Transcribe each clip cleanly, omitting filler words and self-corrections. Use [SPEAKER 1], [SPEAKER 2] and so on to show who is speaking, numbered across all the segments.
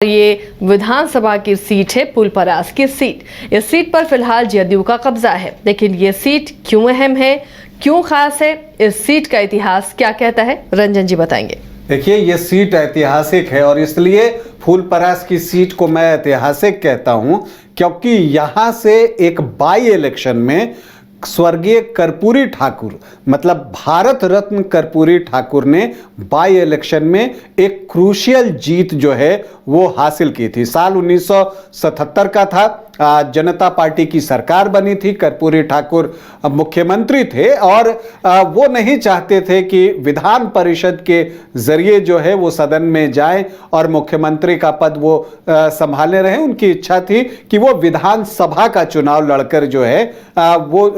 [SPEAKER 1] ये विधानसभा की सीट है फूलपरास की सीट। इस सीट पर फिलहाल जदयू का कब्जा है, लेकिन ये सीट क्यों अहम है, क्यों खास है, इस सीट का इतिहास क्या कहता है, रंजन जी बताएंगे।
[SPEAKER 2] देखिए, ये सीट ऐतिहासिक है और इसलिए फूलपरास की सीट को मैं ऐतिहासिक कहता हूं क्योंकि यहां से एक बाई इलेक्शन में स्वर्गीय कर्पूरी ठाकुर मतलब भारत रत्न कर्पूरी ठाकुर ने बाई इलेक्शन में एक क्रूशियल जीत जो है वो हासिल की थी। साल 1977 का था, जनता पार्टी की सरकार बनी थी, कर्पूरी ठाकुर मुख्यमंत्री थे और वो नहीं चाहते थे कि विधान परिषद के जरिए जो है वो सदन में जाएं और मुख्यमंत्री का पद वो संभाले रहें। उनकी इच्छा थी कि वो विधानसभा का चुनाव लड़कर जो है वो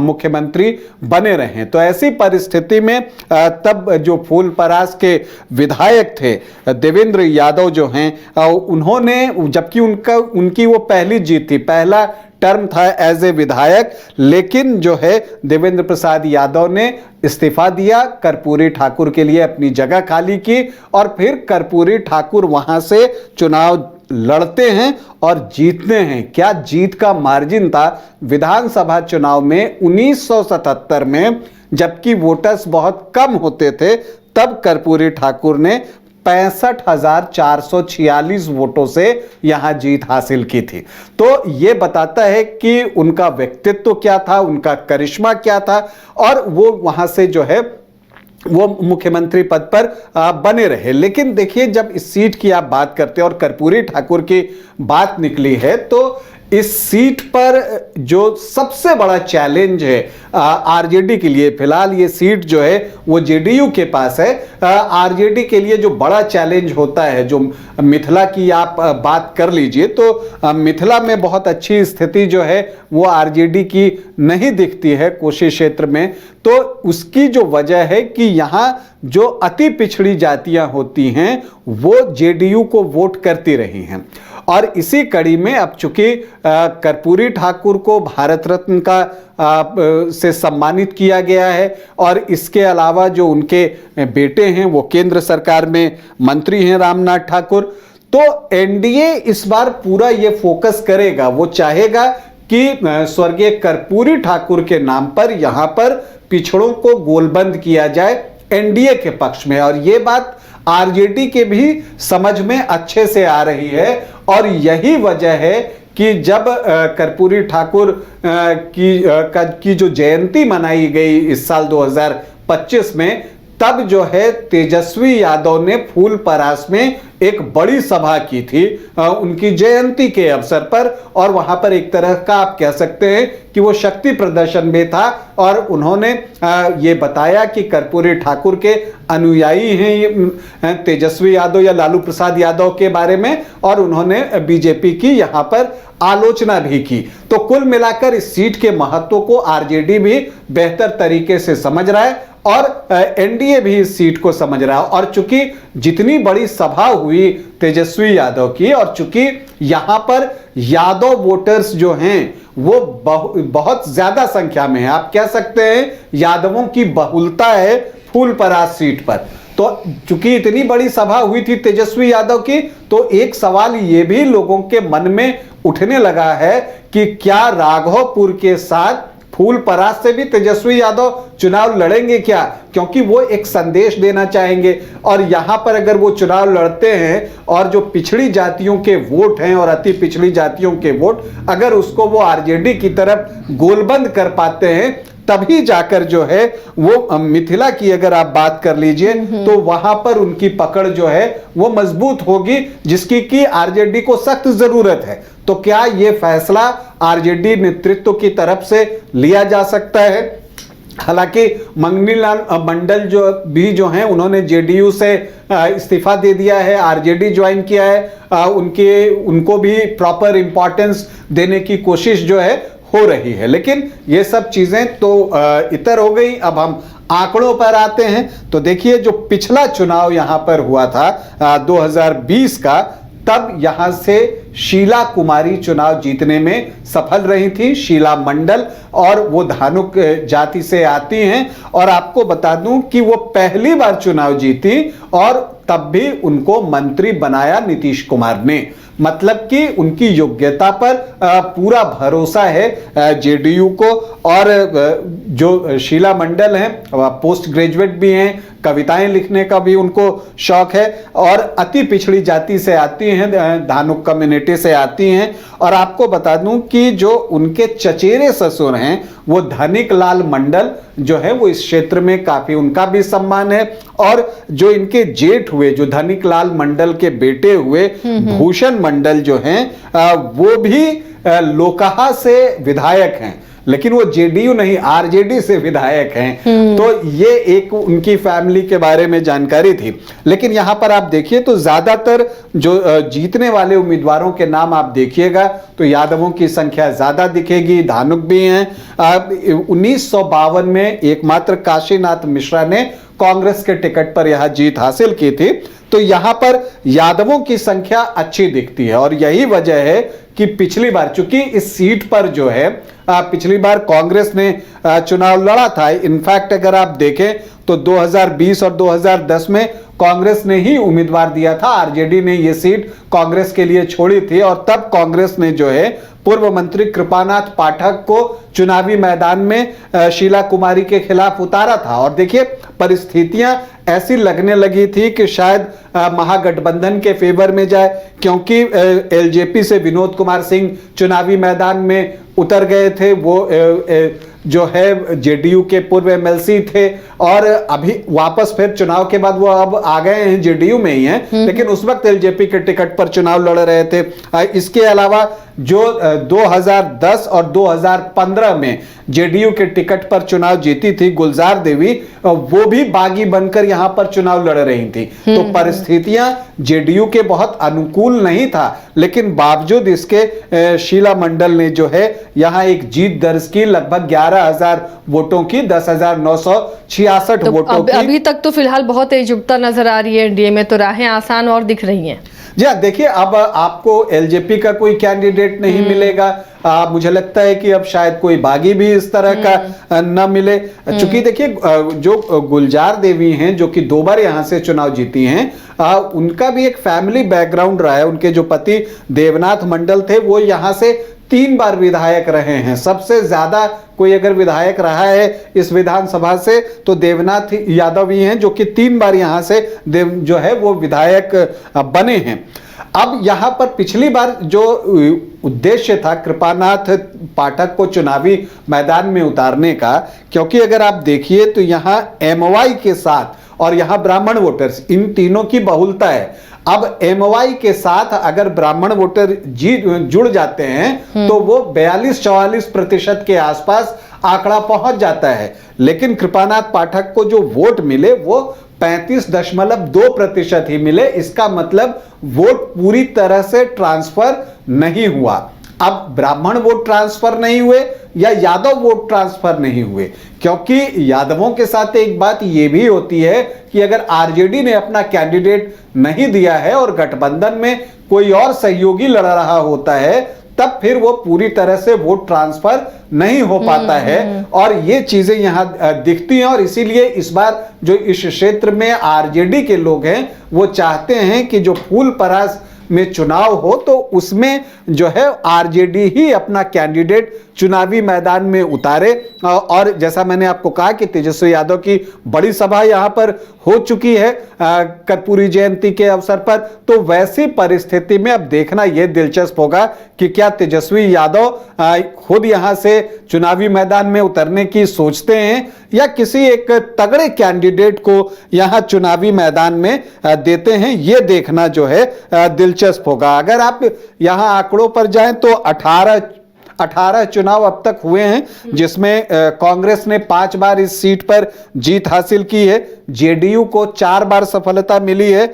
[SPEAKER 2] मुख्यमंत्री बने रहें। तो ऐसी परिस्थिति में तब जो फूलपरास के विधायक थे देवेंद्र यादव जो हैं, उन्होंने, जबकि उनकी वो पहली जीत थी, पहला टर्म था एज ए विधायक, लेकिन जो है देवेंद्र प्रसाद यादव ने इस्तीफा दिया, कर्पूरी ठाकुर के लिए अपनी जगह खाली की और फिर कर्पूरी ठाकुर वहां से चुनाव लड़ते हैं और जीतते हैं। क्या जीत का मार्जिन था विधानसभा चुनाव में 1977 में, जबकि वोटर्स बहुत कम होते थे, तब कर्पूरी ठाकुर ने 65,446 वोटों से यहां जीत हासिल की थी। तो यह बताता है कि उनका व्यक्तित्व क्या था, उनका करिश्मा क्या था और वो वहां से जो है वो मुख्यमंत्री पद पर बने रहे। लेकिन देखिए, जब इस सीट की आप बात करते हैं और कर्पूरी ठाकुर की बात निकली है, तो इस सीट पर जो सबसे बड़ा चैलेंज है आरजेडी के लिए, फिलहाल ये सीट जो है वो जेडीयू के पास है। आरजेडी के लिए जो बड़ा चैलेंज होता है, जो मिथिला की आप बात कर लीजिए, तो मिथिला में बहुत अच्छी स्थिति जो है वो आरजेडी की नहीं दिखती है कोशी क्षेत्र में। तो उसकी जो वजह है कि यहाँ जो अति पिछड़ी जातियां होती हैं वो जेडीयू को वोट करती रही हैं और इसी कड़ी में अब चूंकि कर्पूरी ठाकुर को भारत रत्न का से सम्मानित किया गया है और इसके अलावा जो उनके बेटे हैं वो केंद्र सरकार में मंत्री हैं, रामनाथ ठाकुर, तो एनडीए इस बार पूरा ये फोकस करेगा, वो चाहेगा कि स्वर्गीय कर्पूरी ठाकुर के नाम पर यहां पर पिछड़ों को गोलबंद किया जाए एनडीए के पक्ष में। और ये बात आरजेडी के भी समझ में अच्छे से आ रही है और यही वजह है कि जब कर्पूरी ठाकुर की जो जयंती मनाई गई इस साल 2025 में, तब जो है तेजस्वी यादव ने फूलपरास में एक बड़ी सभा की थी उनकी जयंती के अवसर पर और वहां पर एक तरह का आप कह सकते हैं कि वो शक्ति प्रदर्शन में था और उन्होंने ये बताया कि कर्पूरी ठाकुर के अनुयायी हैं ये तेजस्वी यादव या लालू प्रसाद यादव के बारे में, और उन्होंने बीजेपी की यहां पर आलोचना भी की। तो कुल मिलाकर इस सीट के महत्व को आरजेडी भी बेहतर तरीके से समझ रहा है और एनडीए भी इस सीट को समझ रहा है। और चूंकि जितनी बड़ी सभा हुई तेजस्वी यादव की और चूंकि यहां पर यादव वोटर्स जो हैं वो बहुत ज्यादा संख्या में है, आप कह सकते हैं यादवों की बहुलता है फूलपरास सीट पर, तो चूंकि इतनी बड़ी सभा हुई थी तेजस्वी यादव की, तो एक सवाल ये भी लोगों के मन में उठने लगा है कि क्या राघवपुर के साथ फूलपरास से भी तेजस्वी यादव चुनाव लड़ेंगे क्या, क्योंकि वो एक संदेश देना चाहेंगे। और यहां पर अगर वो चुनाव लड़ते हैं और जो पिछड़ी जातियों के वोट हैं और अति पिछड़ी जातियों के वोट, अगर उसको वो आरजेडी की तरफ गोलबंद कर पाते हैं, तभी जाकर जो है वो मिथिला की अगर आप बात कर लीजिए तो वहां पर उनकी पकड़ जो है वो मजबूत होगी, जिसकी कि आरजेडी को सख्त जरूरत है। तो क्या ये फैसला आरजेडी नेतृत्व की तरफ से लिया जा सकता है? हालांकि मंगनीलाल मंडल जो हैं उन्होंने जेडीयू से इस्तीफा दे दिया है, आरजेडी ज्वाइन किया है, उनको भी प्रॉपर इंपॉर्टेंस देने की कोशिश जो है हो रही है। लेकिन ये सब चीजें तो इतर हो गई। अब हम आंकड़ों पर आते हैं तो देखिए, जो पिछला चुनाव यहां पर हुआ था 2020 का, तब यहां से शीला कुमारी चुनाव जीतने में सफल रही थी। शीला मंडल, और वो धानुक जाति से आती हैं, और आपको बता दूं कि वो पहली बार चुनाव जीती और तब भी उनको मंत्री बनाया नीतीश कुमार ने। मतलब कि उनकी योग्यता पर पूरा भरोसा है जेडीयू को। और जो शीला मंडल हैं पोस्ट ग्रेजुएट भी हैं, कविताएं लिखने का भी उनको शौक है, और अति पिछड़ी जाति से आती हैं, धानुक कम्युनिटी से आती हैं। और आपको बता दूं कि जो उनके चचेरे ससुर हैं वो धनिक लाल मंडल जो है वो इस क्षेत्र में काफी उनका भी सम्मान है। और जो इनके जेठ हुए, जो धनिक लाल मंडल के बेटे हुए भूषण मंडल जो हैं वो भी लोकहा से विधायक हैं, लेकिन वो जेडीयू नहीं आरजेडी से विधायक हैं। तो ये एक उनकी फैमिली के बारे में जानकारी थी। लेकिन यहां पर आप देखिए तो ज्यादातर जो जीतने वाले उम्मीदवारों के नाम आप देखिएगा तो यादवों की संख्या ज्यादा दिखेगी, धानुक भी हैं। 1952 में एकमात्र काशीनाथ मिश्रा ने कांग्रेस के टिकट पर यह जीत हासिल की थी। तो यहां पर यादवों की संख्या अच्छी दिखती है, और यही वजह है कि पिछली बार, चूंकि इस सीट पर जो है पिछली बार कांग्रेस ने चुनाव लड़ा था। इनफैक्ट अगर आप देखें तो 2020 और 2010 में कांग्रेस ने ही उम्मीदवार दिया था, आरजेडी ने यह सीट कांग्रेस के लिए छोड़ी थी। और तब कांग्रेस ने जो है पूर्व मंत्री कृपानाथ पाठक को चुनावी मैदान में शीला कुमारी के खिलाफ उतारा था। और देखिए परिस्थितियां ऐसी लगने लगी थी कि शायद महागठबंधन के फेवर में जाए, क्योंकि एलजेपी से विनोद कुमार सिंह चुनावी मैदान में उतर गए थे। वो जो है जेडीयू के पूर्व एमएलसी थे, और अभी वापस फिर चुनाव के बाद वो अब आ गए हैं जेडीयू में ही हैं, लेकिन उस वक्त एलजेपी के टिकट पर चुनाव लड़ रहे थे। इसके अलावा जो 2010 और 2015 में जेडीयू के टिकट पर चुनाव जीती थी गुलजार देवी, वो भी बागी बनकर यहां पर चुनाव लड़ रही थी। तो परिस्थितियां जेडीयू के बहुत अनुकूल नहीं था, लेकिन बावजूद इसके शीला मंडल ने जो है यहां एक जीत दर्ज की, लगभग 11,000 वोटों की, 10,966 वोटों की।
[SPEAKER 1] अभी तक तो फिलहाल बहुत एकजुटता नजर आ रही है एनडीए में, तो राहें आसान और दिख रही हैं।
[SPEAKER 2] जी हाँ, देखिए अब आपको एलजेपी का कोई कैंडिडेट नहीं मिलेगा। मुझे लगता है कि अब शायद कोई बागी भी इस तरह का न मिले, चूंकि देखिए जो गुलजार देवी हैं जो कि 2 बार यहां से चुनाव जीती हैं, उनका भी एक फैमिली बैकग्राउंड रहा है। उनके जो पति देवनाथ मंडल थे वो यहां से 3 बार विधायक रहे हैं। सबसे ज्यादा कोई अगर विधायक रहा है इस विधानसभा से तो देवनाथ यादव ही हैं, जो कि 3 बार यहां से जो है वो विधायक बने हैं। अब यहां पर पिछली बार जो उद्देश्य था कृपानाथ पाठक को चुनावी मैदान में उतारने का, क्योंकि अगर आप देखिए तो यहां एमवाई के साथ और यहां ब्राह्मण वोटर्स, इन तीनों की बहुलता है। अब एमवाई के साथ अगर ब्राह्मण वोटर जुड़ जाते हैं तो वो 42-44% के आसपास आंकड़ा पहुंच जाता है। लेकिन कृपानाथ पाठक को जो वोट मिले वो 35.2% ही मिले। इसका मतलब वोट पूरी तरह से ट्रांसफर नहीं हुआ। अब ब्राह्मण वोट ट्रांसफर नहीं हुए या यादव वोट ट्रांसफर नहीं हुए, क्योंकि यादवों के साथ एक बात यह भी होती है कि अगर आरजेडी ने अपना कैंडिडेट नहीं दिया है और गठबंधन में कोई और सहयोगी लड़ रहा होता है, तब फिर वो पूरी तरह से वोट ट्रांसफर नहीं हो पाता है। और ये चीजें यहां दिखती हैं, और इसीलिए इस बार जो इस क्षेत्र में आरजेडी के लोग हैं वो चाहते हैं कि जो फूलपरास में चुनाव हो तो उसमें जो है आरजेडी ही अपना कैंडिडेट चुनावी मैदान में उतारे। और जैसा मैंने आपको कहा कि तेजस्वी यादव की बड़ी सभा यहां पर हो चुकी है कर्पूरी जयंती के अवसर पर, तो वैसी परिस्थिति में अब देखना यह दिलचस्प होगा कि क्या तेजस्वी यादव खुद यहां से चुनावी मैदान में उतरने की सोचते हैं या किसी एक तगड़े कैंडिडेट को यहां चुनावी मैदान में देते हैं। यह देखना जो है दिलचस्प होगा। अगर आप यहां आंकड़ों पर जाएं तो 18 चुनाव अब तक हुए हैं, जिसमें कांग्रेस ने 5 बार इस सीट पर जीत हासिल की है, जेडीयू को 4 बार सफलता मिली है,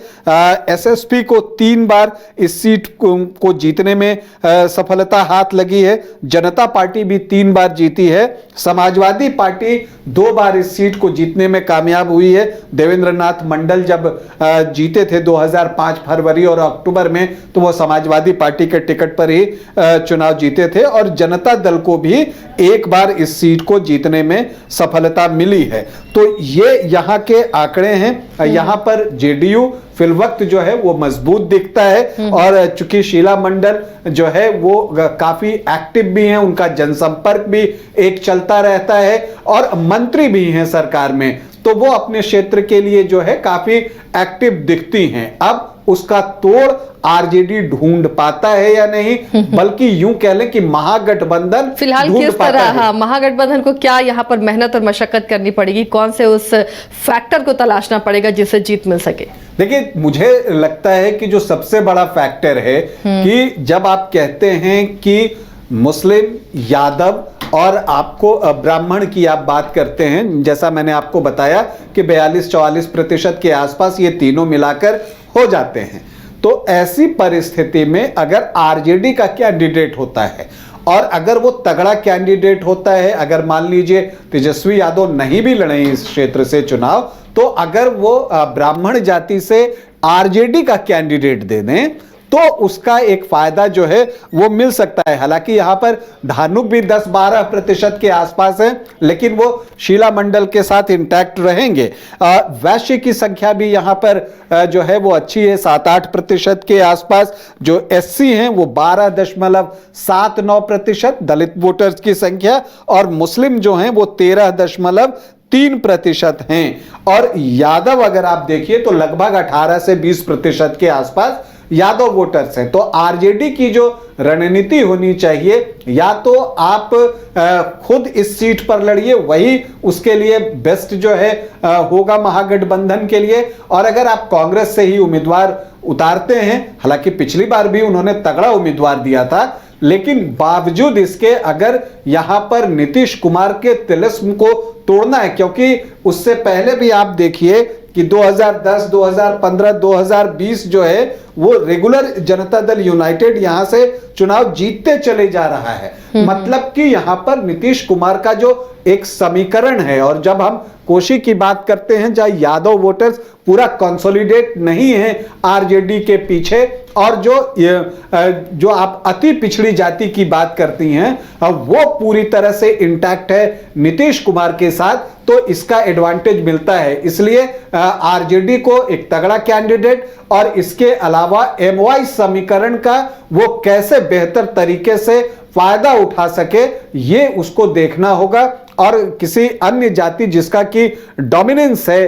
[SPEAKER 2] एसएसपी को 3 बार इस सीट को जीतने में सफलता हाथ लगी है, जनता पार्टी भी 3 बार जीती है, समाजवादी पार्टी 2 बार इस सीट को जीतने में कामयाब हुई है। देवेंद्र नाथ मंडल जब जीते थे 2005 फरवरी और अक्टूबर में, तो वो समाजवादी पार्टी के टिकट पर ही चुनाव जीते थे, और जनता दल को भी 1 बार इस सीट को जीतने में सफलता मिली है। तो ये यहाँ के आंकड़े हैं। यहाँ पर जेडीयू फिलवक्त जो है वो मजबूत दिखता है, और चूंकि शीला मंडल जो है वो काफी एक्टिव भी हैं, उनका जनसंपर्क भी एक चलता रहता है, और मंत्री भी हैं सरकार में, तो वो अपने क्षेत्र के लिए जो है काफी एक्टिव दिखती हैं। अब उसका तोड़ आरजेडी ढूंढ पाता है या नहीं, बल्कि यूं कह लें कि महागठबंधन
[SPEAKER 1] फिलहाल किस तरह महागठबंधन को क्या यहाँ पर मेहनत और मशक्कत करनी पड़ेगी, कौन से उस फैक्टर को तलाशना पड़ेगा जिससे जीत मिल सके? देखिए,
[SPEAKER 2] मुझे लगता है कि जो सबसे बड़ा फैक्टर है कि जब आप कहते हैं कि मुस्लिम, यादव और आपको ब्राह्मण की आप बात करते हैं, जैसा मैंने आपको बताया कि 42-44% के आसपास ये तीनों मिलाकर हो जाते हैं, तो ऐसी परिस्थिति में अगर आरजेडी का कैंडिडेट होता है और अगर वो तगड़ा कैंडिडेट होता है, अगर मान लीजिए तेजस्वी यादव नहीं भी लड़े इस क्षेत्र से चुनाव, तो अगर वो ब्राह्मण जाति से आरजेडी का कैंडिडेट दे दें तो उसका एक फायदा जो है वो मिल सकता है। हालांकि यहां पर धानुक भी 10-12% के आसपास है, लेकिन वो शीला मंडल के साथ इंटैक्ट रहेंगे। वैश्य की संख्या भी यहां पर जो है वो अच्छी है, 7-8% के आसपास। जो एससी हैं वो 12.79%, दलित वोटर्स की संख्या, और मुस्लिम जो हैं वो 13.3% हैं, और यादव अगर आप देखिए तो लगभग 18 से 20% के आसपास यादव वोटर्स हैं। तो आरजेडी की जो रणनीति होनी चाहिए, या तो आप खुद इस सीट पर लड़िए, वही उसके लिए बेस्ट जो है होगा महागठबंधन के लिए, और अगर आप कांग्रेस से ही उम्मीदवार उतारते हैं, हालांकि पिछली बार भी उन्होंने तगड़ा उम्मीदवार दिया था, लेकिन बावजूद इसके अगर यहां पर नीतीश कुमार के तिलिस्म को तोड़ना है, क्योंकि उससे पहले भी आप देखिए कि 2010, 2015, 2020 जो है वो रेगुलर जनता दल यूनाइटेड यहां से चुनाव जीतते चले जा रहा है। मतलब कि यहां पर नीतीश कुमार का जो एक समीकरण है, और जब हम कोशी की बात करते हैं जहां यादव वोटर्स पूरा कंसोलिडेट नहीं है आरजेडी के पीछे, और जो आप अति पिछड़ी जाति की बात करती हैं वो पूरी तरह से इंटैक्ट है नीतीश कुमार के साथ, तो इसका एडवांटेज मिलता है। इसलिए आरजेडी को एक तगड़ा कैंडिडेट, और इसके अलावा एमवाई समीकरण का वो कैसे बेहतर तरीके से फायदा उठा सके, ये उसको देखना होगा। और किसी अन्य जाति जिसका कि डोमिनेंस है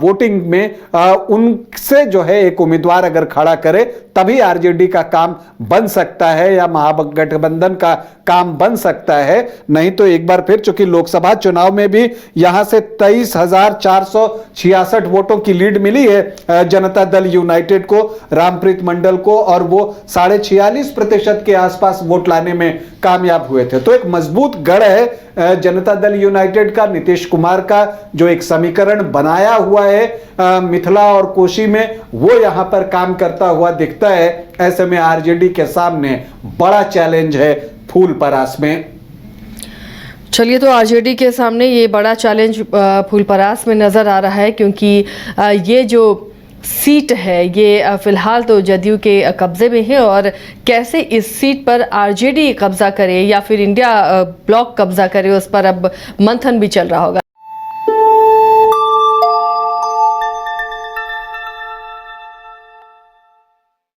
[SPEAKER 2] वोटिंग में, उनसे जो है एक उम्मीदवार अगर खड़ा करे, तभी आरजेडी का काम बन सकता है या महागठबंधन का काम बन सकता है। नहीं तो एक बार फिर, चूंकि लोकसभा चुनाव में भी यहां से 23,466 वोटों की लीड मिली है जनता दल यूनाइटेड को, रामप्रीत मंडल को, और वो 46.5% के आसपास वोट लाने में कामयाब हुए थे। तो एक मजबूत गढ़ है जनता दल यूनाइटेड का। नीतीश कुमार का जो एक समीकरण बनाया हुआ है मिथिला और कोशी में, वो यहां पर काम करता हुआ दिखता है। ऐसे में आरजेडी के सामने बड़ा चैलेंज है फूलपरास में।
[SPEAKER 1] चलिए, तो आरजेडी के सामने ये बड़ा चैलेंज फूलपरास में नजर आ रहा है, क्योंकि ये जो सीट है ये फिलहाल तो जदयू के कब्जे में है, और कैसे इस सीट पर आरजेडी कब्जा करे या फिर इंडिया ब्लॉक कब्जा करे, उस पर अब मंथन भी चल रहा होगा।